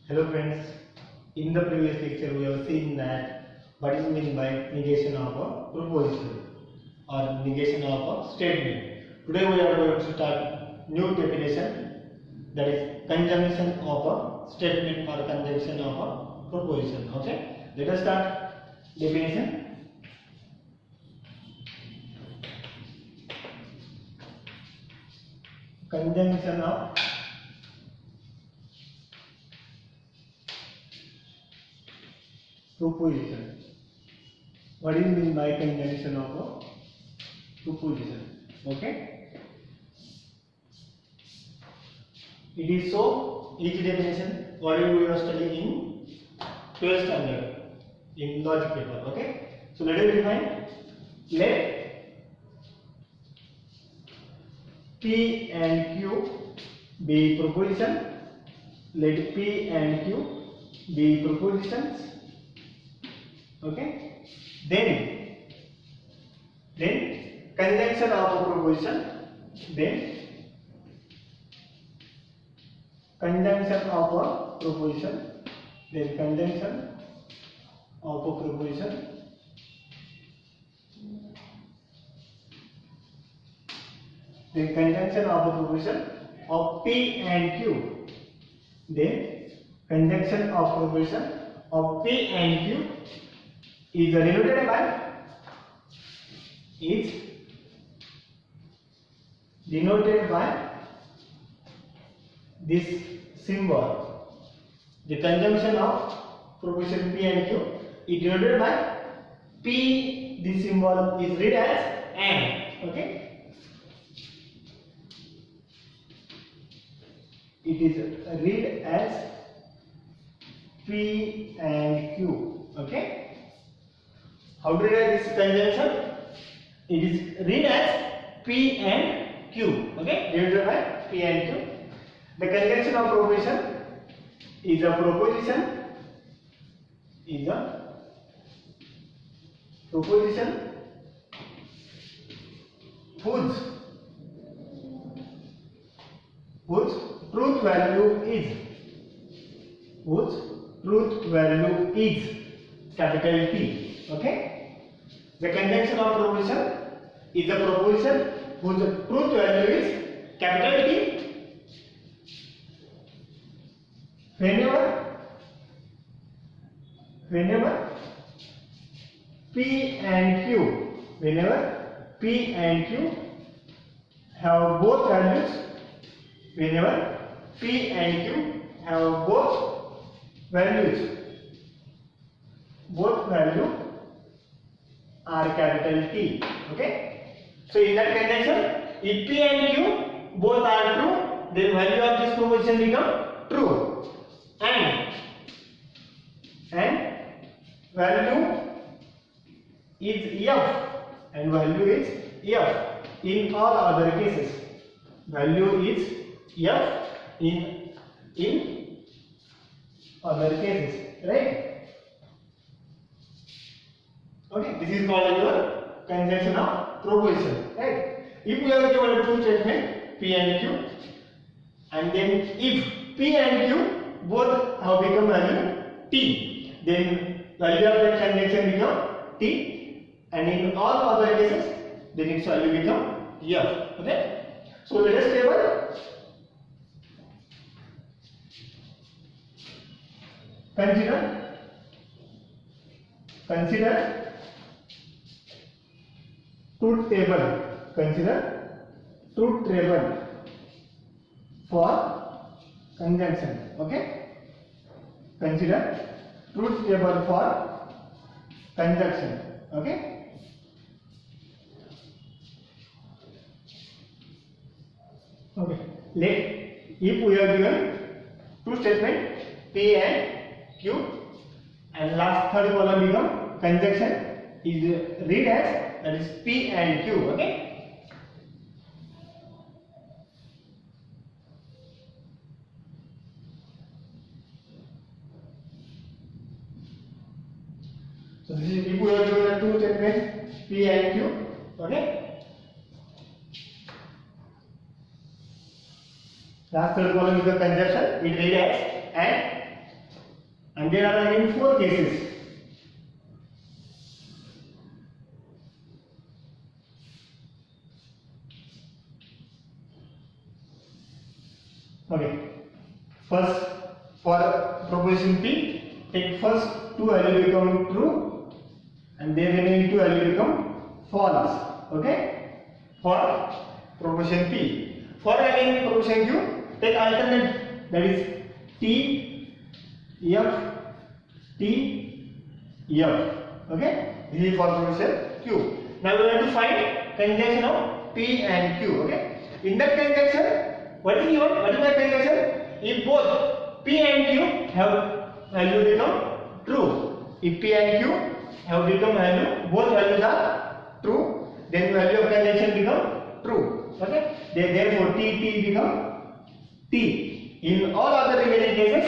Hello friends, in the previous lecture we have seen that what is meant by negation of a proposition or negation of a statement. Today we are going to start new definition, that is conjunction of a statement or conjunction of a proposition. Okay, let us start definition. Conjunction of proposition. What is mean by conjunction of a proposition? Okay, it is so each definition what we are studying in 12th standard in logic paper. Okay, so let us define. Let P and Q be proposition. Let P and Q be propositions. Okay, then conjunction of a proposition, then conjunction of a proposition, then conjunction of a proposition, then conjunction of a proposition of P and Q, then conjunction of proposition of P and Q is denoted by this symbol. The conjunction of proposition P and Q is denoted by P. This symbol is read as and. Okay, it is read as P and Q. Okay, how to write this conjunction? It is read as P and Q. Okay, divided by P and Q. The conjunction of proposition is a proposition whose truth value is capital T. Okay, the conjunction of proposition is a proposition whose truth value is capital T. Whenever P and Q have both values, both value are capital T. Okay, so in that conjunction, if P and Q both are true, then value of this proposition become true, and value is F, and value is F in all other cases. Value is F in other cases, right? Okay, this is called your conjunction of proposition, right? If we are given two statements P and Q, and then if P and Q both have become value T, then value of that conjunction become T, and in all other cases then its value become F. Okay, so let us table. Consider truth table. Consider truth table for conjunction. Okay, consider truth table for conjunction. Okay, if we are given two statements P and Q, and last third column become conjunction is read as, that is P and Q. Okay, so this is if we are given two statements P and Q. Okay, last third column is the conjunction, it read as and and there are again 4 cases. Okay, first for proposition P, take first 2 value become true and then remaining 2 value become false. Okay, for proposition P. For again proposition Q, take alternate, that is T, F, T, F. Okay, this is for proposition Q. Now we have to find conjunction of P and Q. Okay, in that conjunction, what is given? What is the conjunction? If both P and Q have value become true. If P and Q have become value, both values are true, then value of conjunction become true. Okay. Therefore T become T. In all other remaining cases,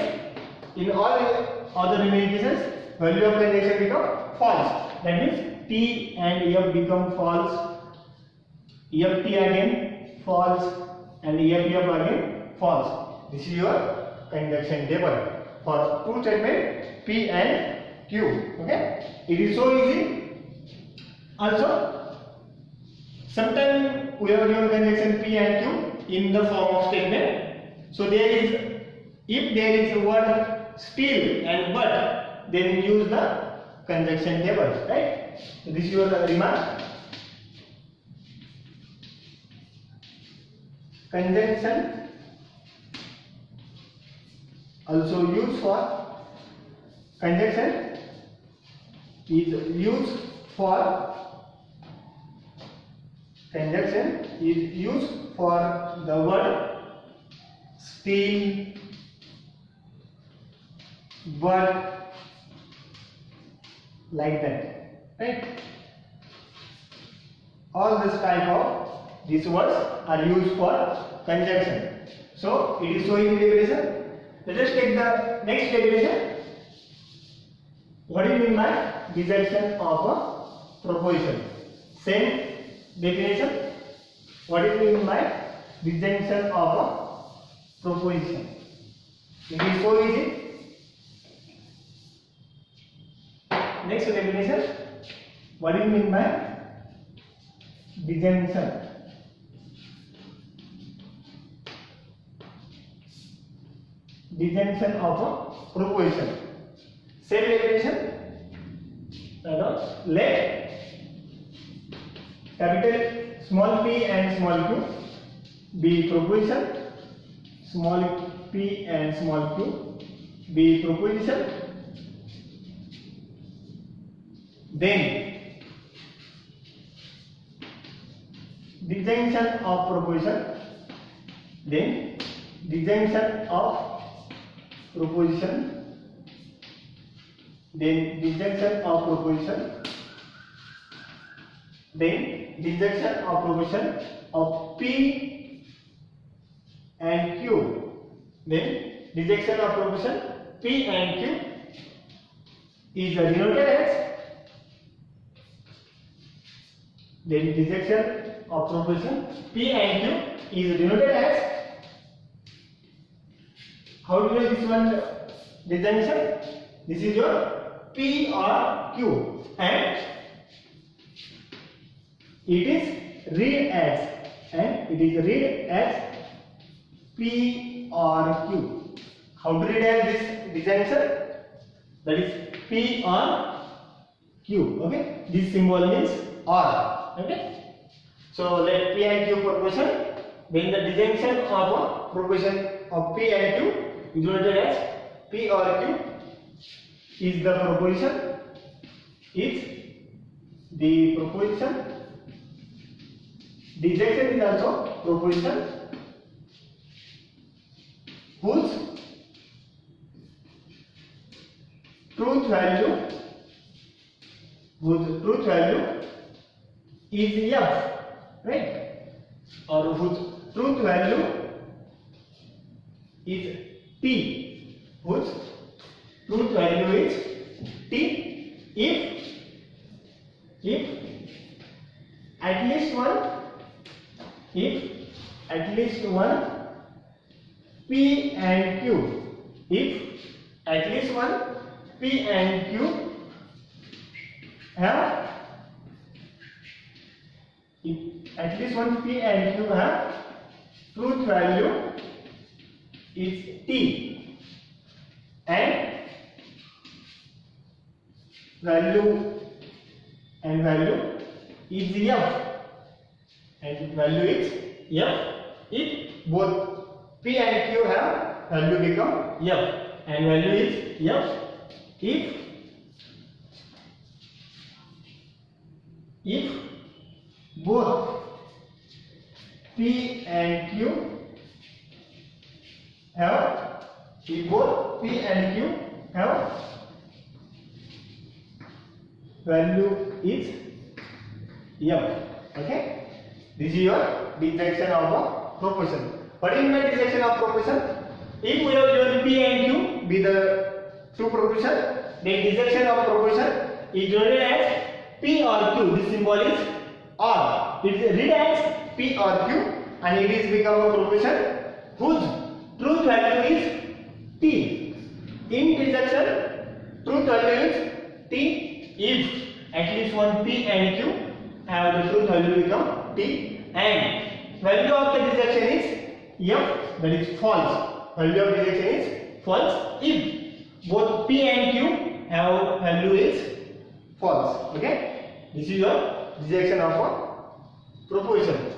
value of conjunction become false. That means T and F become false. Ft again false, and Ff again false. This is your conjunction table for two statements P and Q. Okay, it is so easy. Also, sometimes we have given conjunction P and Q in the form of statement. So if there is a word still and but, then use the conjunction table. Right? So this is your remark. Conjunction also used for conjunction is used for the word still, but, like that, right? All this type of these words are used for conjunction. So it is so easy definition. Let us take the next definition. What do you mean by disjunction of a proposition? Same definition. What do you mean by disjunction of a proposition? It is so easy. Next definition. What do you mean by disjunction? Disjunction of a proposition. Same definition. Let capital small p and small q be proposition. Small p and small q be proposition. Then disjunction of proposition. Then disjunction of proposition. Then disjunction of proposition. Then disjunction of proposition of P and Q. Then disjunction of proposition P and Q is denoted as. Then disjunction of proposition P and Q is denoted as. How do you know this one disjunction? This is your P or Q, and it is read as P or Q. How to read as this disjunction? That is P or Q. Okay, this symbol means or. Okay, so let P and Q proposition. Then the disjunction of a proposition of P and Q is denoted as P or Q is the proposition. Disjunction is also proposition whose truth value is F, right? Or whose truth value is T. Whose truth value is T if at least one P and Q. If at least one P and Q have, if at least one P and Q have truth value is T and value is F, and value is F. If both P and Q have, value become F and value is F. If both P and Q have, value is F. Okay, this is your dissection of a proposition. What is my dissection of proposition? If we have given P and Q be the two proposition, then dissection of proposition is denoted as P or Q. This symbol is or. It is read as P or Q, and it is become a proposition whose truth value is T. In dissection, truth value is T if at least one P and Q have the truth value become T, and value of the dissection is F, that is false. Value of dissection is false if both P and Q have value is false. Okay, this is your dissection of a proposition.